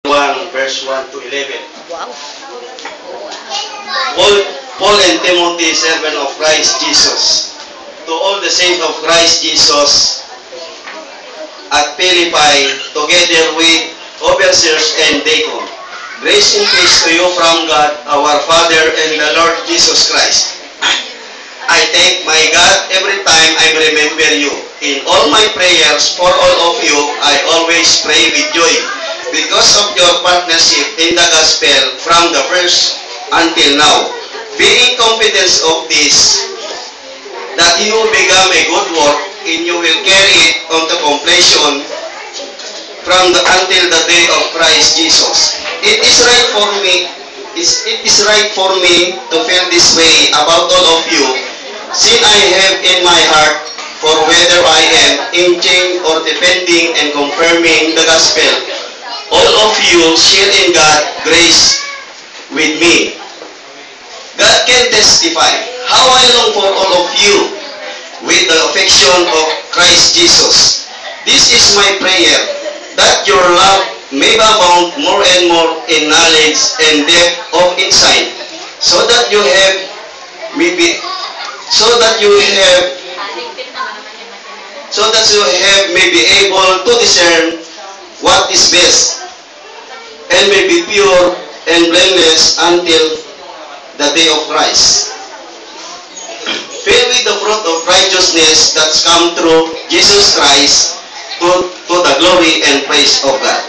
1 verse 1 to 11. Wow. Paul and Timothy, servant of Christ Jesus, to all the saints of Christ Jesus at Philippi, together with overseers and deacons. Grace and peace to you from God, our Father, and the Lord Jesus Christ. I thank my God every time I remember you. In all my prayers for all of you, I always pray with joy because of your partnership in the gospel from the first until now. Being confident of this, that you began a good work and you will carry it unto completion until the day of Christ Jesus. It is right for me to feel this way about all of you, since I have in my heart for whether I am inching or defending and confirming the gospel, all of you share in God's grace with me. God can testify how I long for all of you with the affection of Christ Jesus. This is my prayer, that your love may abound more and more in knowledge and depth of insight, so that you may be able to discern what is best, and may be pure and blameless until the day of Christ, filled with the fruit of righteousness that's come through Jesus Christ, to the glory and praise of God.